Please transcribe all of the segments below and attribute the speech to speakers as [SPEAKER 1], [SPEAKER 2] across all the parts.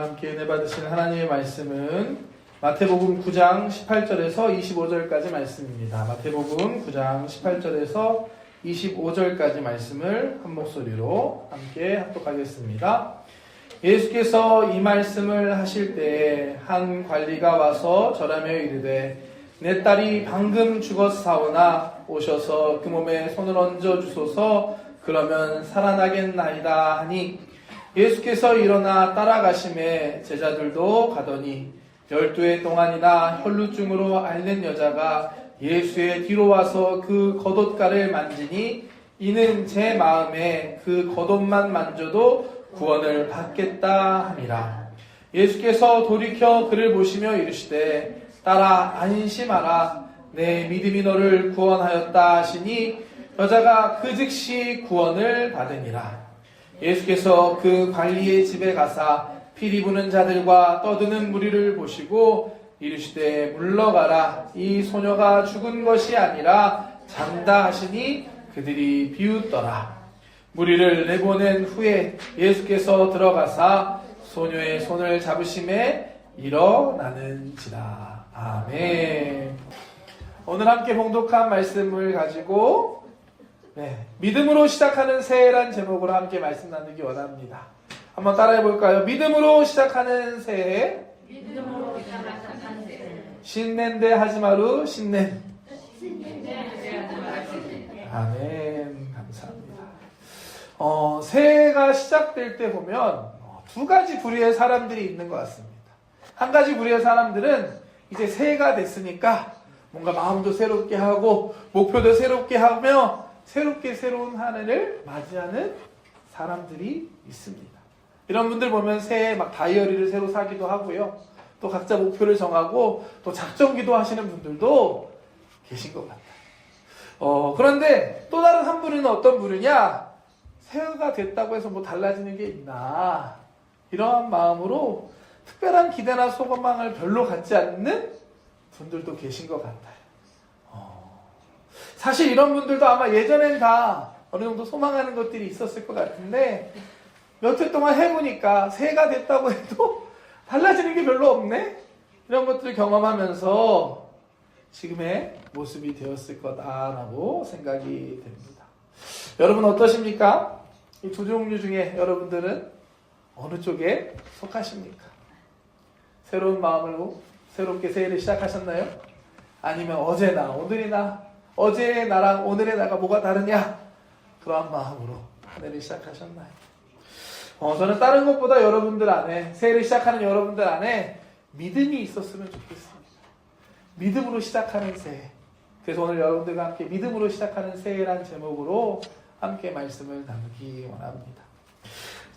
[SPEAKER 1] 함께 은혜 받으시는 하나님의 말씀은 마태복음 9장 18절에서 25절까지 말씀입니다. 마태복음 9장 18절에서 25절까지 말씀을 한 목소리로 함께 합독하겠습니다. 예수께서 이 말씀을 하실 때에 한 관리가 와서 절하며 이르되 내 딸이 방금 죽었사오나 오셔서 그 몸에 손을 얹어 주소서 그러면 살아나겠나이다 하니 예수께서 일어나 따라가심에 제자들도 가더니 12해 동안이나 혈루증으로 앓는 여자가 예수의 뒤로 와서 그 겉옷가를 만지니 이는 제 마음에 그 겉옷만 만져도 구원을 받겠다 함이라. 예수께서 돌이켜 그를 보시며 이르시되 딸아 안심하라 내 믿음이 너를 구원하였다 하시니 여자가 그 즉시 구원을 받으니라. 예수께서 그 관리의 집에 가사 피리 부는 자들과 떠드는 무리를 보시고 이르시되 물러가라 이 소녀가 죽은 것이 아니라 잔다 하시니 그들이 비웃더라. 무리를 내보낸 후에 예수께서 들어가사 소녀의 손을 잡으심에 일어나는지라. 아멘. 오늘 함께 봉독한 말씀을 가지고 믿음으로 시작하는 새해란 제목으로 함께 말씀 나누기 원합니다. 한번 따라해 볼까요? 믿음으로 시작하는 새해.
[SPEAKER 2] 믿음으로 시작하는 새해.
[SPEAKER 1] 신낸데 하지마루 신낸. 아멘. 감사합니다. 새해가 시작될 때 보면 두 가지 부류의 사람들이 있는 것 같습니다. 한 가지 부류의 사람들은 이제 새해가 됐으니까 뭔가 마음도 새롭게 하고 목표도 새롭게 하며 새롭게 새로운 한 해를 맞이하는 사람들이 있습니다. 이런 분들 보면 새해 막 다이어리를 새로 사기도 하고요. 또 각자 목표를 정하고 또 작정기도 하시는 분들도 계신 것 같아요. 그런데 또 다른 한 부류는 어떤 부류냐? 새해가 됐다고 해서 뭐 달라지는 게 있나? 이러한 마음으로 특별한 기대나 소망을 별로 갖지 않는 분들도 계신 것 같아요. 사실 이런 분들도 아마 예전엔 다 어느 정도 소망하는 것들이 있었을 것 같은데 몇 해 동안 해보니까 새해가 됐다고 해도 달라지는 게 별로 없네? 이런 것들을 경험하면서 지금의 모습이 되었을 거다라고 생각이 됩니다. 여러분 어떠십니까? 이 두 종류 중에 여러분들은 어느 쪽에 속하십니까? 새로운 마음으로 새롭게 새해를 시작하셨나요? 아니면 어제나 오늘이나 어제의 나랑 오늘의 나가 뭐가 다르냐? 그러한 마음으로 한 해를 시작하셨나요? 저는 다른 것보다 여러분들 안에 새해를 시작하는 여러분들 안에 믿음이 있었으면 좋겠습니다. 믿음으로 시작하는 새해. 그래서 오늘 여러분들과 함께 믿음으로 시작하는 새해란 제목으로 함께 말씀을 나누기 원합니다.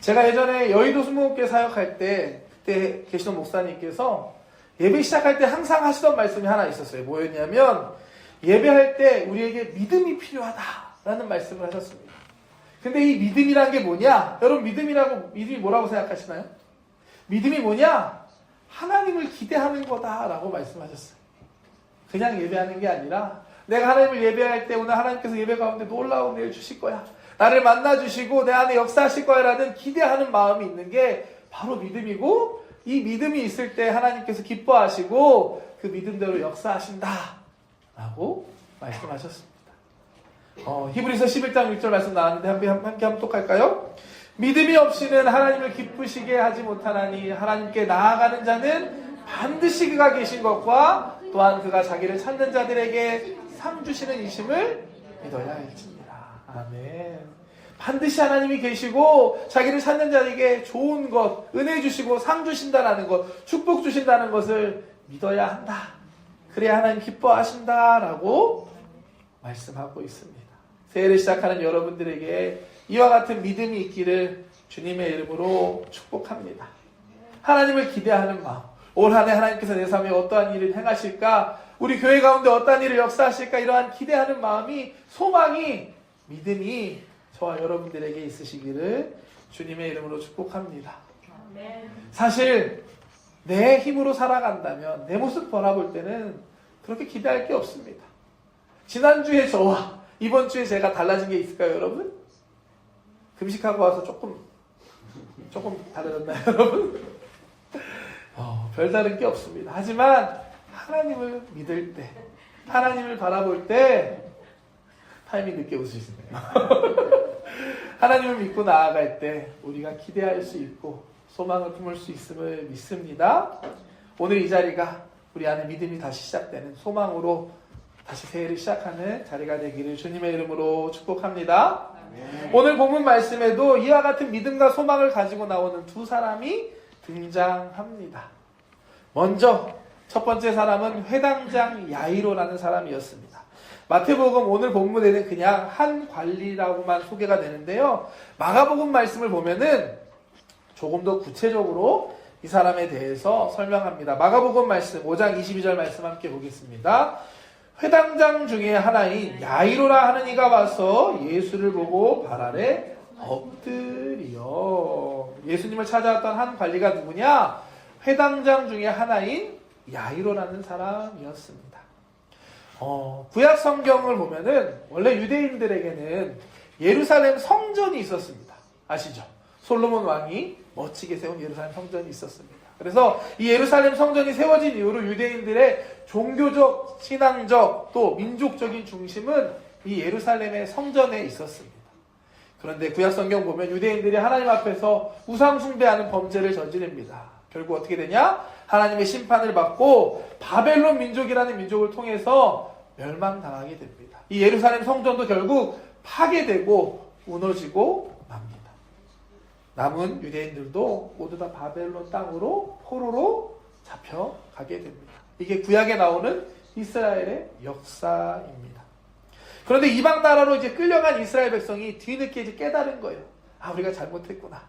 [SPEAKER 1] 제가 예전에 여의도 수목교회 사역할 때 그때 계시던 목사님께서 예배 시작할 때 항상 하시던 말씀이 하나 있었어요. 뭐였냐면 예배할 때 우리에게 믿음이 필요하다라는 말씀을 하셨습니다. 근데 이 믿음이란 게 뭐냐? 여러분 믿음이 뭐라고 생각하시나요? 믿음이 뭐냐? 하나님을 기대하는 거다라고 말씀하셨어요. 그냥 예배하는 게 아니라 내가 하나님을 예배할 때 오늘 하나님께서 예배 가운데 놀라운 일 주실 거야. 나를 만나주시고 내 안에 역사하실 거야 라는 기대하는 마음이 있는 게 바로 믿음이고 이 믿음이 있을 때 하나님께서 기뻐하시고 그 믿음대로 역사하신다 라고 말씀하셨습니다. 히브리서 11장 6절 말씀 나왔는데 함께 합독할까요? 믿음이 없이는 하나님을 기쁘시게 하지 못하나니 하나님께 나아가는 자는 반드시 그가 계신 것과 또한 그가 자기를 찾는 자들에게 상 주시는 이심을 믿어야 할지니라. 아멘. 반드시 하나님이 계시고 자기를 찾는 자에게 좋은 것, 은혜 주시고 상 주신다라는 것, 축복 주신다는 것을 믿어야 한다. 그래야 하나님 기뻐하신다라고 말씀하고 있습니다. 새해를 시작하는 여러분들에게 이와 같은 믿음이 있기를 주님의 이름으로 축복합니다. 하나님을 기대하는 마음, 올 한 해 하나님께서 내 삶에 어떠한 일을 행하실까, 우리 교회 가운데 어떠한 일을 역사하실까, 이러한 기대하는 마음이, 소망이, 믿음이 저와 여러분들에게 있으시기를 주님의 이름으로 축복합니다. 사실 내 힘으로 살아간다면 내 모습 바라볼 때는 그렇게 기대할 게 없습니다. 지난주에 저와 이번 주에 제가 달라진 게 있을까요, 여러분? 금식하고 와서 조금 달라졌나요, 여러분? 별다른 게 없습니다. 하지만 하나님을 믿을 때, 하나님을 바라볼 때 타이밍 늦게 웃으시네요. 하나님을 믿고 나아갈 때 우리가 기대할 수 있고 소망을 품을 수 있음을 믿습니다. 오늘 이 자리가 우리 안에 믿음이 다시 시작되는 소망으로 다시 새해를 시작하는 자리가 되기를 주님의 이름으로 축복합니다. 오늘 본문 말씀에도 이와 같은 믿음과 소망을 가지고 나오는 두 사람이 등장합니다. 먼저 첫 번째 사람은 회당장 야이로라는 사람이었습니다. 마태복음 오늘 본문에는 그냥 한 관리라고만 소개가 되는데요. 마가복음 말씀을 보면은 조금 더 구체적으로 이 사람에 대해서 설명합니다. 마가복음 말씀 5장 22절 말씀 함께 보겠습니다. 회당장 중에 하나인 야이로라 하는 이가 와서 예수를 보고 발 아래 엎드리어. 예수님을 찾아왔던 한 관리가 누구냐? 회당장 중에 하나인 야이로라는 사람이었습니다. 구약 성경을 보면은 원래 유대인들에게는 예루살렘 성전이 있었습니다. 아시죠? 솔로몬 왕이 멋지게 세운 예루살렘 성전이 있었습니다. 그래서 이 예루살렘 성전이 세워진 이후로 유대인들의 종교적, 신앙적, 또 민족적인 중심은 이 예루살렘의 성전에 있었습니다. 그런데 구약 성경 보면 유대인들이 하나님 앞에서 우상 숭배하는 범죄를 저지릅니다. 결국 어떻게 되냐? 하나님의 심판을 받고 바벨론 민족이라는 민족을 통해서 멸망당하게 됩니다. 이 예루살렘 성전도 결국 파괴되고 무너지고 맙니다. 남은 유대인들도 모두 다 바벨론 땅으로 포로로 잡혀가게 됩니다. 이게 구약에 나오는 이스라엘의 역사입니다. 그런데 이방 나라로 이제 끌려간 이스라엘 백성이 뒤늦게 이제 깨달은 거예요. 아, 우리가 잘못했구나.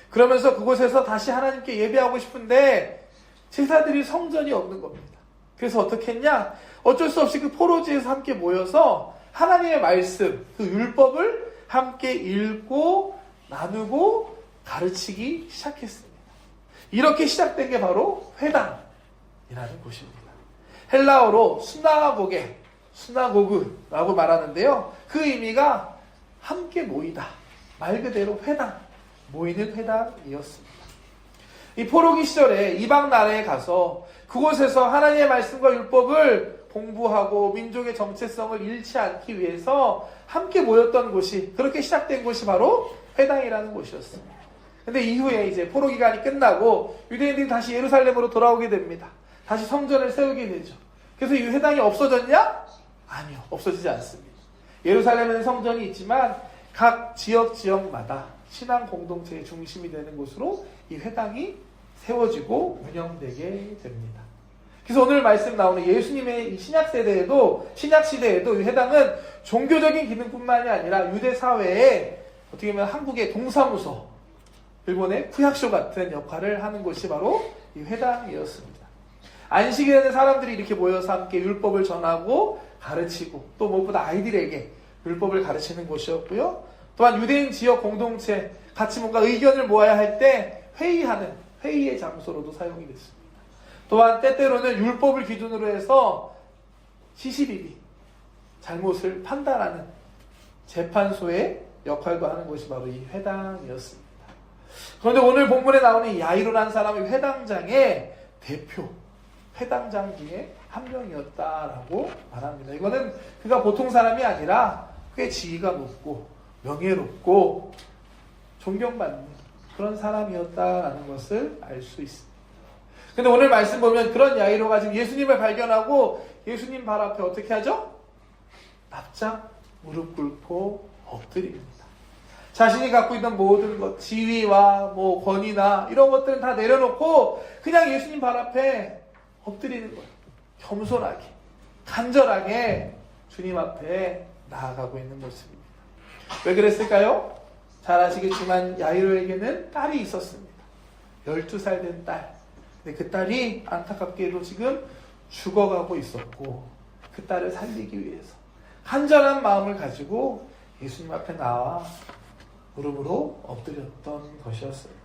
[SPEAKER 1] 그러면서 그곳에서 다시 하나님께 예배하고 싶은데 제사들이 성전이 없는 겁니다. 그래서 어떻게 했냐? 어쩔 수 없이 그 포로지에서 함께 모여서 하나님의 말씀, 그 율법을 함께 읽고 나누고 가르치기 시작했습니다. 이렇게 시작된 게 바로 회당이라는 곳입니다. 헬라어로 수나고그라고 말하는데요. 그 의미가 함께 모이다. 말 그대로 회당, 모이는 회당이었습니다. 이 포로기 시절에 이방 나라에 가서 그곳에서 하나님의 말씀과 율법을 공부하고 민족의 정체성을 잃지 않기 위해서 함께 모였던 곳이, 그렇게 시작된 곳이 바로 회당이라는 곳이었습니다. 근데 이후에 이제 포로 기간이 끝나고 유대인들이 다시 예루살렘으로 돌아오게 됩니다. 다시 성전을 세우게 되죠. 그래서 이 회당이 없어졌냐? 아니요, 없어지지 않습니다. 예루살렘에는 성전이 있지만 각 지역마다 신앙 공동체의 중심이 되는 곳으로 이 회당이 세워지고 운영되게 됩니다. 그래서 오늘 말씀 나오는 예수님의 이 신약 시대에도 이 회당은 종교적인 기능뿐만이 아니라 유대 사회에 어떻게 보면 한국의 동사무소, 일본의 구약소 같은 역할을 하는 곳이 바로 이 회당이었습니다. 안식일에는 사람들이 이렇게 모여서 함께 율법을 전하고 가르치고 또 무엇보다 아이들에게 율법을 가르치는 곳이었고요. 또한 유대인 지역 공동체 같이 뭔가 의견을 모아야 할 때 회의의 장소로도 사용이 됐습니다. 또한 때때로는 율법을 기준으로 해서 시시비비 잘못을 판단하는 재판소의 역할도 하는 곳이 바로 이 회당이었습니다. 그런데 오늘 본문에 나오는 이 야이로라는 사람이 회당장의 대표, 회당장 중에 한 명이었다라고 말합니다. 이거는 그가 보통 사람이 아니라 꽤 지위가 높고 명예롭고 존경받는 그런 사람이었다라는 것을 알 수 있습니다. 근데 오늘 말씀 보면 그런 야이로가 지금 예수님을 발견하고 예수님 발 앞에 어떻게 하죠? 납작 무릎 꿇고 엎드립니다. 자신이 갖고 있던 모든 것, 지위와 권위나 이런 것들은 다 내려놓고 그냥 예수님 발 앞에 엎드리는 거예요. 겸손하게, 간절하게 주님 앞에 나아가고 있는 모습입니다. 왜 그랬을까요? 잘 아시겠지만 야이로에게는 딸이 있었습니다. 12살 된 딸. 근데 그 딸이 안타깝게도 지금 죽어가고 있었고 그 딸을 살리기 위해서 간절한 마음을 가지고 예수님 앞에 나와 무릎으로 엎드렸던 것이었습니다.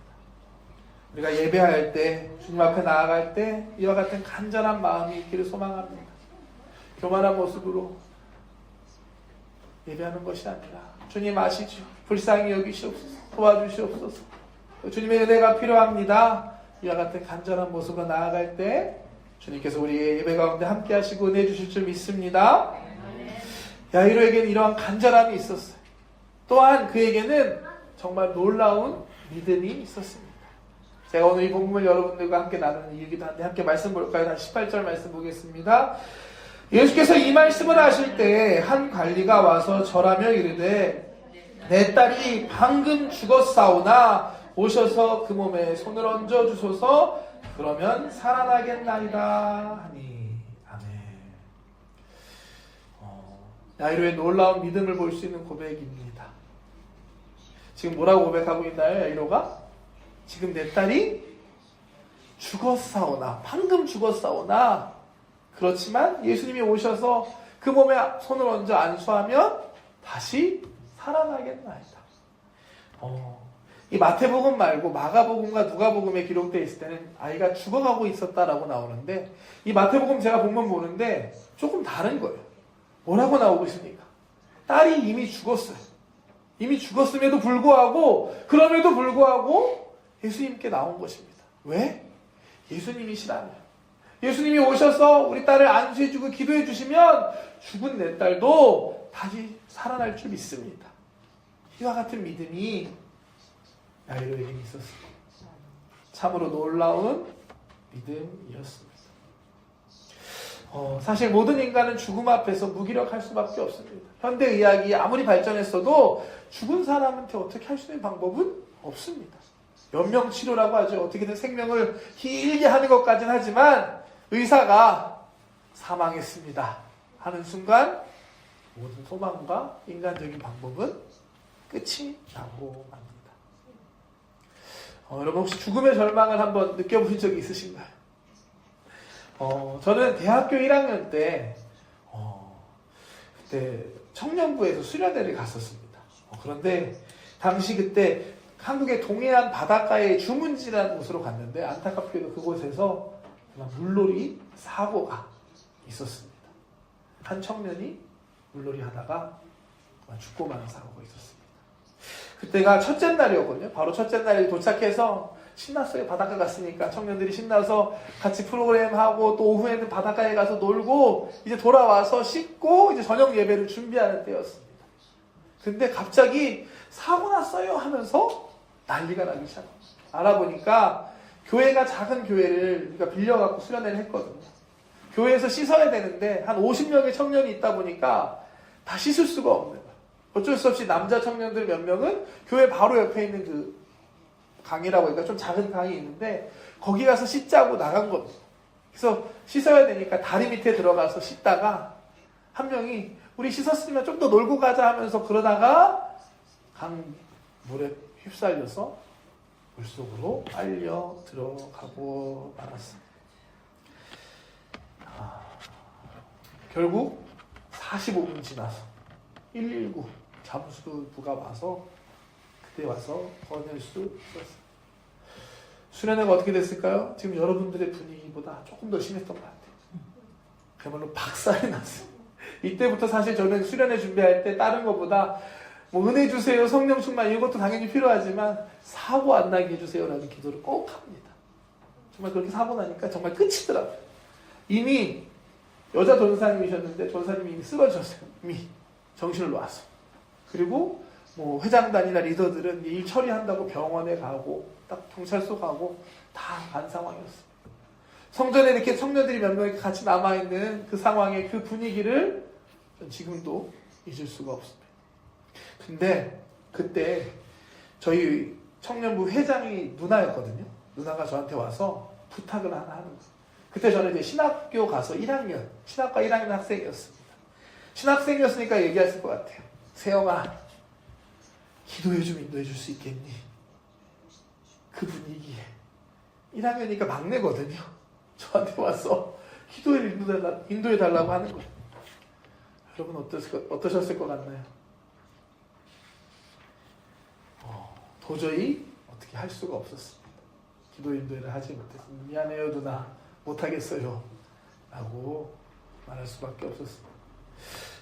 [SPEAKER 1] 우리가 예배할 때, 주님 앞에 나아갈 때 이와 같은 간절한 마음이 있기를 소망합니다. 교만한 모습으로 예배하는 것이 아니라 주님 아시죠? 불쌍히 여기시옵소서, 도와주시옵소서. 주님의 은혜가 필요합니다. 이와 같은 간절한 모습으로 나아갈 때 주님께서 우리의 예배 가운데 함께 하시고 은혜 주실 줄 믿습니다. 야이로에게는 이러한 간절함이 있었어요. 또한 그에게는 정말 놀라운 믿음이 있었습니다. 제가 오늘 이 본문을 여러분들과 함께 나누는 이유기도 한데 함께 말씀 볼까요? 다시 18절 말씀 보겠습니다. 예수께서 이 말씀을 하실 때 한 관리가 와서 절하며 이르되 내 딸이 방금 죽었사오나 오셔서 그 몸에 손을 얹어 주소서 그러면 살아나겠나이다 하니. 아멘. 야이로의 놀라운 믿음을 볼 수 있는 고백입니다. 지금 뭐라고 고백하고 있나요? 야이로가? 지금 내 딸이 죽었사오나, 방금 죽었사오나, 그렇지만 예수님이 오셔서 그 몸에 손을 얹어 안수하면 다시 살아나겠나이다. 이 마태복음 말고 마가복음과 누가복음에 기록되어 있을 때는 아이가 죽어가고 있었다라고 나오는데, 이 마태복음 제가 보면 보는데 조금 다른 거예요. 뭐라고 나오고 있습니까? 딸이 이미 죽었어요. 이미 죽었음에도 불구하고, 그럼에도 불구하고 예수님께 나온 것입니다. 왜? 예수님이시라면. 예수님이 오셔서 우리 딸을 안수해주고 기도해주시면 죽은 내 딸도 다시 살아날 줄 믿습니다. 이와 같은 믿음이 야이로에게 있었습니다. 참으로 놀라운 믿음이었습니다. 사실 모든 인간은 죽음 앞에서 무기력할 수밖에 없습니다. 현대의학이 아무리 발전했어도 죽은 사람한테 어떻게 할 수 있는 방법은 없습니다. 연명치료라고 하죠. 어떻게든 생명을 길게 하는 것까지는 하지만 의사가 사망했습니다 하는 순간 모든 소망과 인간적인 방법은 끝이 나고 맙니다. 여러분 혹시 죽음의 절망을 한번 느껴보신 적이 있으신가요? 저는 대학교 1학년 때 그때 청년부에서 수련회를 갔었습니다. 그런데 당시 그때 한국의 동해안 바닷가의 주문지라는 곳으로 갔는데 안타깝게도 그곳에서 물놀이 사고가 있었습니다. 한 청년이 물놀이 하다가 죽고 마는 사고가 있었습니다. 그때가 첫째 날이었거든요. 바로 첫째 날에 도착해서 신났어요. 바닷가 갔으니까 청년들이 신나서 같이 프로그램하고 또 오후에는 바닷가에 가서 놀고 이제 돌아와서 씻고 이제 저녁 예배를 준비하는 때였습니다. 근데 갑자기 사고 났어요 하면서 난리가 나기 시작합니다. 알아보니까 교회가 작은 교회를 우리가 빌려갖고 수련회를 했거든요. 교회에서 씻어야 되는데 한 50명의 청년이 있다 보니까 다 씻을 수가 없는 거예요. 어쩔 수 없이 남자 청년들 몇 명은 교회 바로 옆에 있는 그 강이라고 하니까 좀 작은 강이 있는데 거기 가서 씻자고 나간 겁니다. 그래서 씻어야 되니까 다리 밑에 들어가서 씻다가 한 명이 우리 씻었으면 좀 더 놀고 가자 하면서 그러다가 강 물에 휩쓸려서 물속으로 빨려 들어가고 말았습니다. 결국 45분 지나서 119 잠수부가 와서 그때 와서 건널 수 있었어요. 수련회가 어떻게 됐을까요? 지금 여러분들의 분위기보다 조금 더 심했던 것 같아요. 그야말로 박살이 났어요. 이때부터 사실 저는 수련회 준비할 때 다른 것보다 뭐 은혜 주세요, 성령 충만 이것도 당연히 필요하지만 사고 안 나게 해주세요라는 기도를 꼭 합니다. 정말 그렇게 사고 나니까 정말 끝이더라고요. 이미 여자 전사님이셨는데 전사님이 이미 쓰러졌어요. 이미 정신을 놨어. 그리고 뭐 회장단이나 리더들은 일 처리한다고 병원에 가고 딱 경찰서 가고 다 간 상황이었어요. 성전에 이렇게 청년들이 몇 명 같이 남아있는 그 상황의 그 분위기를 전 지금도 잊을 수가 없습니다. 근데 그때 저희 청년부 회장이 누나였거든요. 누나가 저한테 와서 부탁을 하나 하는 거예요. 그때 저는 이제 신학교 가서 1학년, 신학과 1학년 학생이었습니다. 신학생이었으니까 얘기했을 것 같아요. 세영아, 기도해 좀 인도해 줄 수 있겠니? 그 분위기에. 1학년이니까 막내거든요. 저한테 와서 기도를 인도해 달라고 하는 거예요. 여러분 어떠셨을 것 같나요? 도저히 어떻게 할 수가 없었습니다. 기도 인도를 하지 못했습니다. 미안해요 누나, 못하겠어요 라고 말할 수밖에 없었습니다.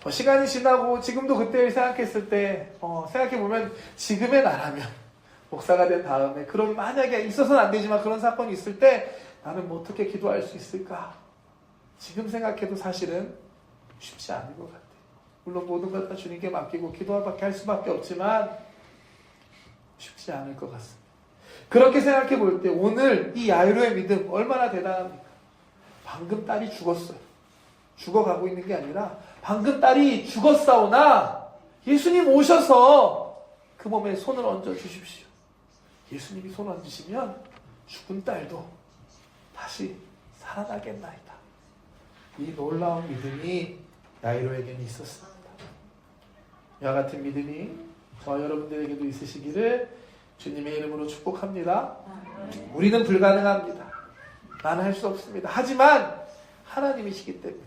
[SPEAKER 1] 시간이 지나고 지금도 그때를 생각했을 때 생각해보면 지금의 나라면 목사가 된 다음에 그런 만약에 있어서는 안 되지만 그런 사건이 있을 때 나는 뭐 어떻게 기도할 수 있을까? 지금 생각해도 사실은 쉽지 않은 것 같아요. 물론 모든 것 다 주님께 맡기고 기도밖에 할 수밖에 없지만 쉽지 않을 것 같습니다. 그렇게 생각해 볼 때 오늘 이 야이로의 믿음 얼마나 대단합니까? 방금 딸이 죽었어요. 죽어가고 있는 게 아니라 방금 딸이 죽었사오나 예수님 오셔서 그 몸에 손을 얹어 주십시오. 예수님이 손 얹으시면 죽은 딸도 다시 살아나겠나이다. 이 놀라운 믿음이 야이로에게는 있었습니다. 이와 같은 믿음이 저 여러분들에게도 있으시기를 주님의 이름으로 축복합니다. 우리는 불가능합니다. 나는 할 수 없습니다. 하지만 하나님이시기 때문에,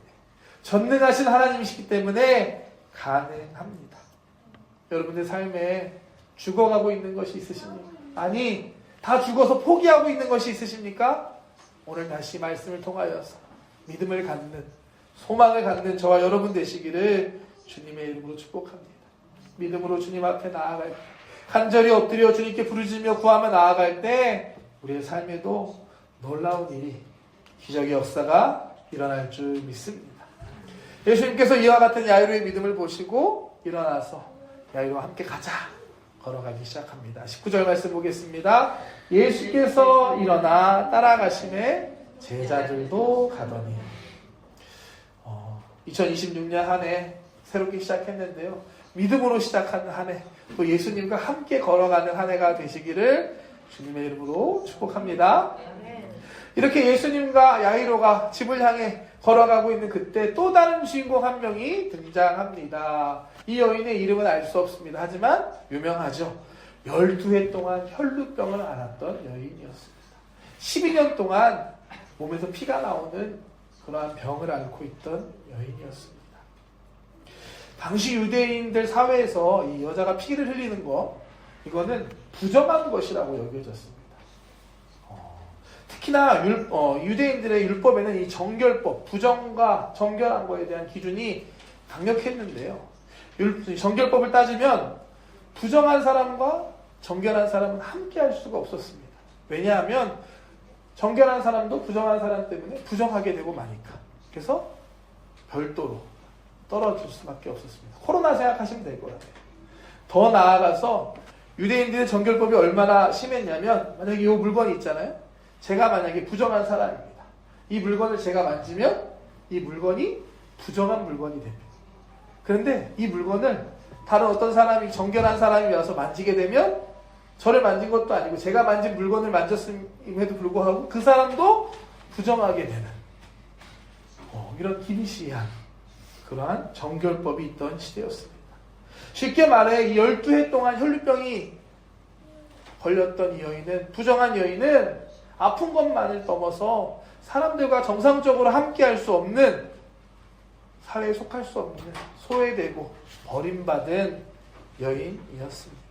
[SPEAKER 1] 전능하신 하나님이시기 때문에 가능합니다. 여러분들 삶에 죽어가고 있는 것이 있으십니까? 아니, 다 죽어서 포기하고 있는 것이 있으십니까? 오늘 다시 말씀을 통하여서 믿음을 갖는, 소망을 갖는 저와 여러분 되시기를 주님의 이름으로 축복합니다. 믿음으로 주님 앞에 나아갈 때, 간절히 엎드려 주님께 부르짖으며 구하며 나아갈 때 우리의 삶에도 놀라운 일이, 기적의 역사가 일어날 줄 믿습니다. 예수님께서 이와 같은 야이로의 믿음을 보시고 일어나서 야이로와 함께 가자 걸어가기 시작합니다. 19절 말씀 보겠습니다. 예수께서 일어나 따라가심에 제자들도 가더니 2026년 한 해 새롭게 시작했는데요. 믿음으로 시작하는 한 해, 또 예수님과 함께 걸어가는 한 해가 되시기를 주님의 이름으로 축복합니다. 이렇게 예수님과 야이로가 집을 향해 걸어가고 있는 그때 또 다른 주인공 한 명이 등장합니다. 이 여인의 이름은 알 수 없습니다. 하지만 유명하죠. 12해 동안 혈루병을 앓았던 여인이었습니다. 12년 동안 몸에서 피가 나오는 그러한 병을 앓고 있던 여인이었습니다. 당시 유대인들 사회에서 이 여자가 피를 흘리는 거, 이거는 부정한 것이라고 여겨졌습니다. 특히나 유대인들의 율법에는 이 정결법, 부정과 정결한 거에 대한 기준이 강력했는데요. 정결법을 따지면 부정한 사람과 정결한 사람은 함께 할 수가 없었습니다. 왜냐하면 정결한 사람도 부정한 사람 때문에 부정하게 되고 마니까. 그래서 별도로 떨어질 수밖에 없었습니다. 코로나 생각하시면 될 것 같아요. 더 나아가서 유대인들의 정결법이 얼마나 심했냐면, 만약에 이 물건이 있잖아요. 제가 만약에 부정한 사람입니다. 이 물건을 제가 만지면 이 물건이 부정한 물건이 됩니다. 그런데 이 물건을 다른 어떤 사람이, 정결한 사람이 와서 만지게 되면 저를 만진 것도 아니고 제가 만진 물건을 만졌음에도 불구하고 그 사람도 부정하게 되는 이런 기니시한 그러한 정결법이 있던 시대였습니다. 쉽게 말해 이 12해 동안 혈루병이 걸렸던 이 여인은, 부정한 여인은 아픈 것만을 넘어서 사람들과 정상적으로 함께할 수 없는, 사회에 속할 수 없는, 소외되고 버림받은 여인이었습니다.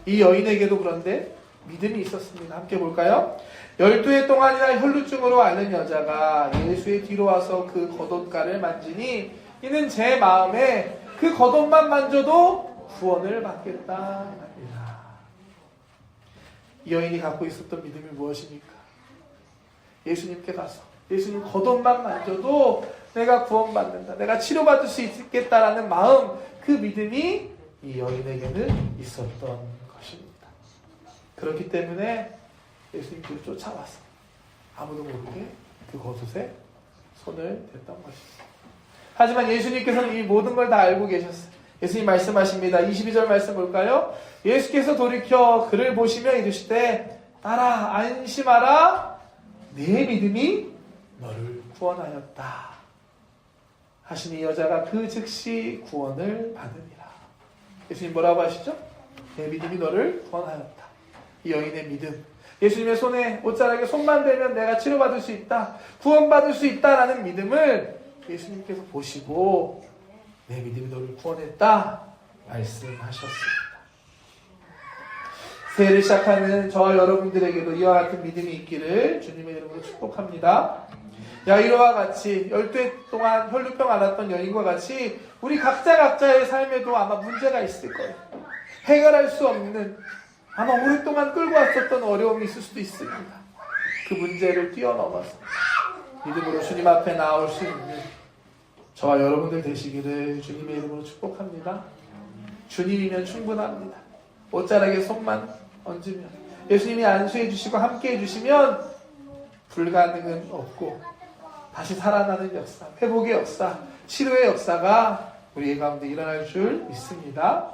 [SPEAKER 1] 이 여인에게도 그런데 믿음이 있었습니다. 함께 볼까요? 12해 동안이나 혈루증으로 앓는 여자가 예수의 뒤로 와서 그 겉옷가를 만지니 이는 제 마음에 그 겉옷만 만져도 구원을 받겠다 합니다. 이 여인이 갖고 있었던 믿음이 무엇입니까? 예수님께 가서 예수님 겉옷만 만져도 내가 구원받는다, 내가 치료받을 수 있겠다라는 마음, 그 믿음이 이 여인에게는 있었던 것입니다. 그렇기 때문에 예수님께서 쫓아와서 아무도 모르게 그 겉옷에 손을 댔던 것입니다. 하지만 예수님께서는 이 모든 걸 다 알고 계셨어요. 예수님 말씀하십니다. 22절 말씀 볼까요? 예수께서 돌이켜 그를 보시며 이르시되 따라 안심하라, 네 믿음이 너를 구원하였다 하시니 여자가 그 즉시 구원을 받으니라. 예수님 뭐라고 하시죠? 내 믿음이 너를 구원하였다. 이 여인의 믿음, 예수님의 손에, 옷자락에 손만 대면 내가 치료받을 수 있다, 구원받을 수 있다라는 믿음을 예수님께서 보시고 내 믿음이 너를 구원했다 말씀하셨습니다. 새해를 시작하는 저와 여러분들에게도 이와 같은 믿음이 있기를 주님의 이름으로 축복합니다. 야이로와 같이 12해 동안 혈루병 앓았던 여인과 같이 우리 각자의 삶에도 아마 문제가 있을 거예요. 해결할 수 없는 아마 오랫동안 끌고 왔었던 어려움이 있을 수도 있습니다. 그 문제를 뛰어넘어서 믿음으로 주님 앞에 나올 수 있는 저와 여러분들 되시기를 주님의 이름으로 축복합니다. 주님이면 충분합니다. 옷자락에 손만 얹으면 예수님이 안수해 주시고 함께 해주시면 불가능은 없고 다시 살아나는 역사, 회복의 역사, 치료의 역사가 우리 가운데 일어날 줄 믿습니다.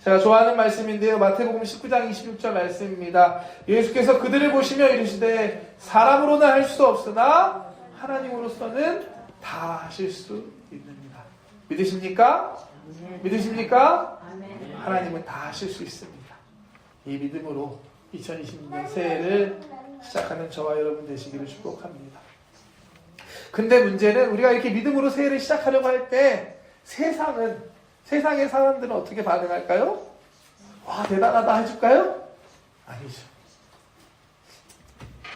[SPEAKER 1] 제가 좋아하는 말씀인데요. 마태복음 19장 26절 말씀입니다. 예수께서 그들을 보시며 이르시되 사람으로는 할 수 없으나 하나님으로서는 다 하실 수 있느니라. 믿으십니까? 믿으십니까? 하나님은 다 하실 수 있습니다. 이 믿음으로 2020년 새해를 시작하는 저와 여러분 되시기를 축복합니다. 근데 문제는 우리가 이렇게 믿음으로 새해를 시작하려고 할 때 세상의 사람들은 어떻게 반응할까요? 와, 대단하다 해줄까요? 아니죠.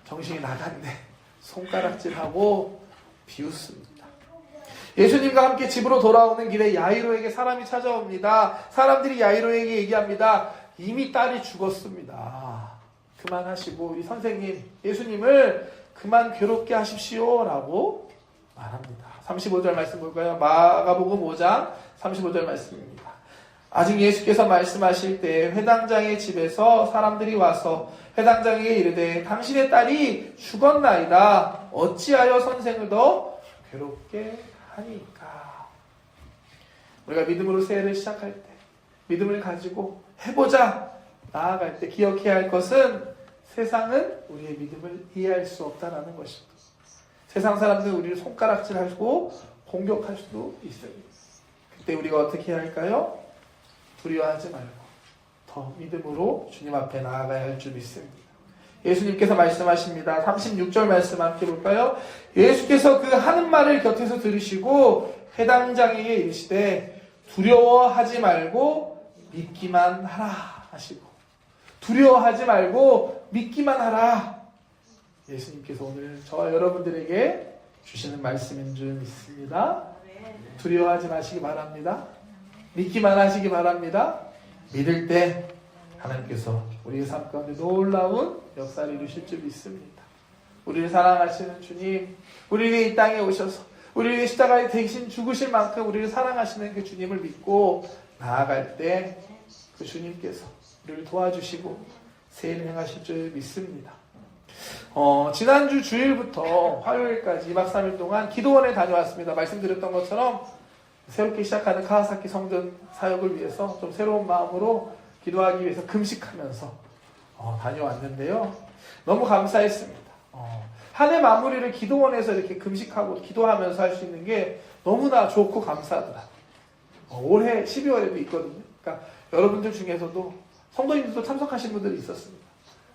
[SPEAKER 1] 정신이 나갔네. 손가락질하고 비웃습니다. 예수님과 함께 집으로 돌아오는 길에 야이로에게 사람이 찾아옵니다. 사람들이 야이로에게 얘기합니다. 이미 딸이 죽었습니다. 그만하시고 이 선생님, 예수님을 그만 괴롭게 하십시오 라고 말합니다. 35절 말씀 볼까요? 마가복음 5장 35절 말씀입니다. 아직 예수께서 말씀하실 때 회당장의 집에서 사람들이 와서 회당장에게 이르되 당신의 딸이 죽었나이다. 어찌하여 선생을 더 괴롭게 하니까. 우리가 믿음으로 새해를 시작할 때 믿음을 가지고 해보자 나아갈 때 기억해야 할 것은 세상은 우리의 믿음을 이해할 수 없다는 것입니다. 세상 사람들은 우리를 손가락질하고 공격할 수도 있습니다. 그때 우리가 어떻게 해야 할까요? 두려워하지 말고 더 믿음으로 주님 앞에 나아가야 할 줄 믿습니다. 예수님께서 말씀하십니다. 36절 말씀 함께 볼까요? 예수께서 그 하는 말을 곁에서 들으시고 회당장에게 이르시되 두려워하지 말고 믿기만 하라 하시고, 두려워하지 말고 믿기만 하라. 예수님께서 오늘 저와 여러분들에게 주시는 말씀인 줄 믿습니다. 두려워하지 마시기 바랍니다. 믿기만 하시기 바랍니다. 믿을 때 하나님께서 우리의 삶 가운데 놀라운 역사를 이루실 줄 믿습니다. 우리를 사랑하시는 주님, 우리에게 이 땅에 오셔서 우리에게 십자가에 대신 죽으실 만큼 우리를 사랑하시는 그 주님을 믿고 나아갈 때 그 주님께서 우리를 도와주시고 새해를 행하실 줄 믿습니다. 지난주 주일부터 화요일까지 2박 3일 동안 기도원에 다녀왔습니다. 말씀드렸던 것처럼 새롭게 시작하는 카와사키 성전 사역을 위해서 좀 새로운 마음으로 기도하기 위해서 금식하면서 다녀왔는데요. 너무 감사했습니다. 한 해 마무리를 기도원에서 이렇게 금식하고 기도하면서 할 수 있는 게 너무나 좋고 감사하더라고요. 올해 12월에도 있거든요. 그러니까 여러분들 중에서도 성도님들도 참석하신 분들이 있었습니다.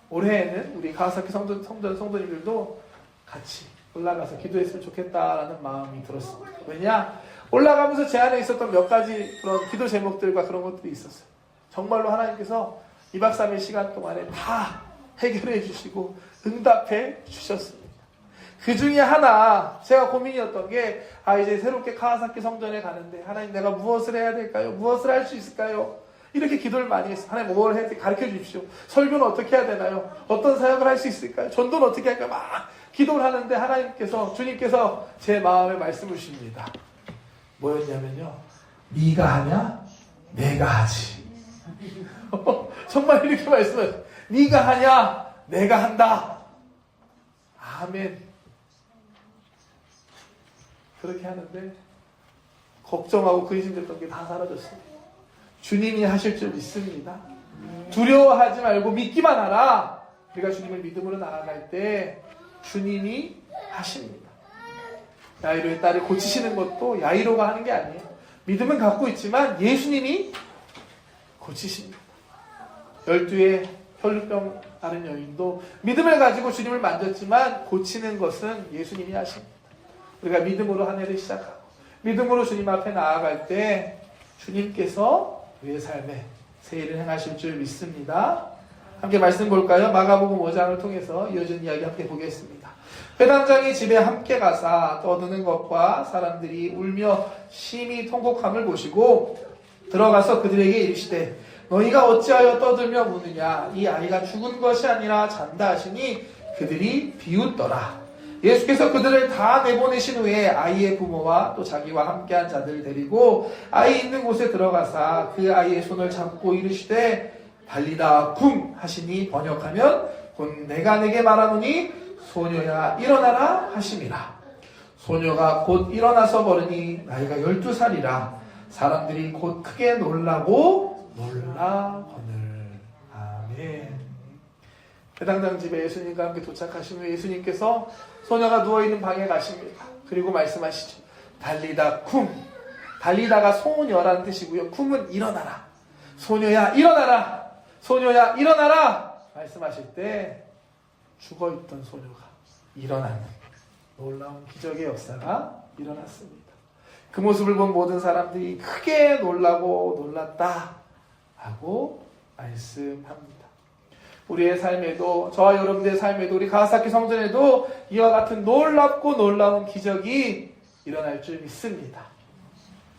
[SPEAKER 1] 올해에는 우리 카와사키 성도님들도 같이 올라가서 기도했으면 좋겠다라는 마음이 들었습니다. 왜냐? 올라가면서 제 안에 있었던 몇 가지 그런 기도 제목들과 그런 것들이 있었어요. 정말로 하나님께서 2박 3일 시간 동안에 다 해결해 주시고 응답해 주셨습니다. 그 중에 하나 제가 고민이었던 게 이제 새롭게 카와사키 성전에 가는데 하나님 내가 무엇을 해야 될까요? 무엇을 할 수 있을까요? 이렇게 기도를 많이 했어요. 하나님 뭘 해야 될지 가르쳐 주십시오. 설교는 어떻게 해야 되나요? 어떤 사역을 할 수 있을까요? 전도는 어떻게 할까요? 막 기도를 하는데 주님께서 제 마음에 말씀을 주십니다. 뭐였냐면요. 네가 하냐? 내가 하지. 정말 이렇게 말씀하세요. 네가 하냐? 내가 한다. 아멘. 그렇게 하는데 걱정하고 근심됐던 게 다 사라졌습니다. 주님이 하실 줄 믿습니다. 두려워하지 말고 믿기만 하라. 우리가 주님을 믿음으로 나아갈 때 주님이 하십니다. 야이로의 딸을 고치시는 것도 야이로가 하는 게 아니에요. 믿음은 갖고 있지만 예수님이 고치십니다. 12의 혈루병 앓은 여인도 믿음을 가지고 주님을 만졌지만 고치는 것은 예수님이 하십니다. 우리가 믿음으로 한 해를 시작하고 믿음으로 주님 앞에 나아갈 때 주님께서 우리의 삶에 새해를 행하실 줄 믿습니다. 함께 말씀 볼까요? 마가복음 5장을 통해서 이어진 이야기 함께 보겠습니다. 회당장의 집에 함께 가사 떠드는 것과 사람들이 울며 심히 통곡함을 보시고 들어가서 그들에게 이르시되 너희가 어찌하여 떠들며 무느냐? 이 아이가 죽은 것이 아니라 잔다 하시니 그들이 비웃더라. 예수께서 그들을 다 내보내신 후에 아이의 부모와 또 자기와 함께한 자들을 데리고 아이 있는 곳에 들어가사 그 아이의 손을 잡고 이르시되 달리다 쿵 하시니 번역하면 곧 내가 내게 말하노니 소녀야 일어나라 하심이라. 소녀가 곧 일어나서 걸으니 나이가 12살이라. 사람들이 곧 크게 놀라고 놀라거늘. 아멘. 배당장 집에 예수님과 함께 도착하신 후에 예수님께서 소녀가 누워있는 방에 가십니다. 그리고 말씀하시죠. 달리다 쿵. 달리다가 소녀라는 뜻이고요. 쿵은 일어나라. 소녀야 일어나라. 소녀야 일어나라. 말씀하실 때 죽어있던 소녀가 일어나는 놀라운 기적의 역사가 일어났습니다. 그 모습을 본 모든 사람들이 크게 놀라고 놀랐다 하고 말씀합니다. 우리의 삶에도, 저와 여러분들의 삶에도, 우리 가와사키 성전에도 이와 같은 놀랍고 놀라운 기적이 일어날 줄 믿습니다.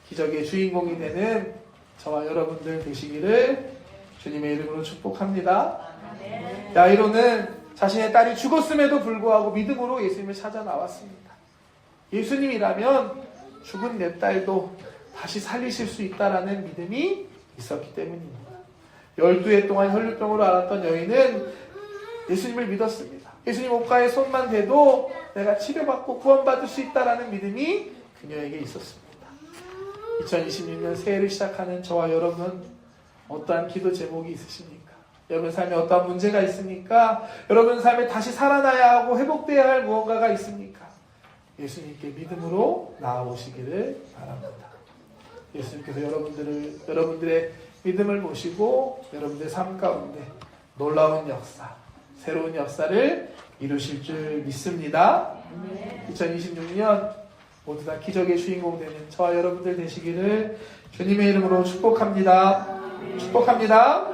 [SPEAKER 1] 기적의 주인공이 되는 저와 여러분들 되시기를 주님의 이름으로 축복합니다. 야이로는 자신의 딸이 죽었음에도 불구하고 믿음으로 예수님을 찾아 나왔습니다. 예수님이라면 죽은 내 딸도 다시 살리실 수 있다라는 믿음이 있었기 때문입니다. 12해 동안 혈루병으로 앓았던 여인은 예수님을 믿었습니다. 예수님 옷가에 손만 대도 내가 치료받고 구원받을 수 있다라는 믿음이 그녀에게 있었습니다. 2026년 새해를 시작하는 저와 여러분, 어떠한 기도 제목이 있으십니까? 여러분 삶에 어떠한 문제가 있습니까? 여러분 삶에 다시 살아나야 하고 회복되어야 할 무언가가 있습니까? 예수님께 믿음으로 나아오시기를 바랍니다. 예수님께서 여러분들의 믿음을 모시고 여러분들의 삶 가운데 놀라운 역사, 새로운 역사를 이루실 줄 믿습니다. 2026년 모두 다 기적의 주인공 되는 저와 여러분들 되시기를 주님의 이름으로 축복합니다. 축복합니다.